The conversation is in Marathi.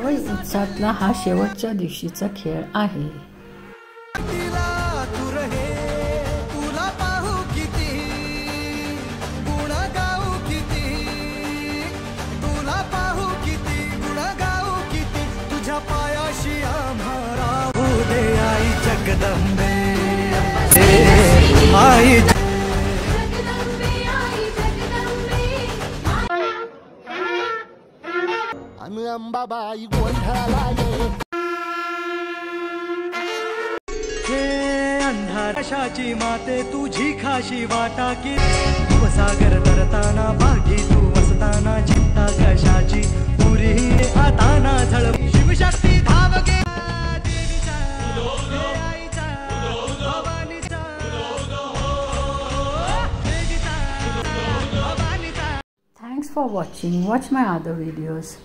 जावई उत्सवातला हा शेवटच्या दिवशीचा खेळ आहे. पायाशी आम्हाला उदे आई जगदंबे आई आणि अंबाबाई गोंधळाला हे अंधाराची माते तुझी खाशी वाटा की सागर तरताना बागी तू असताना चिंता कशाची पुरी आताना झळ Shivshakti धावगे Thanks for watching. Watch my other videos.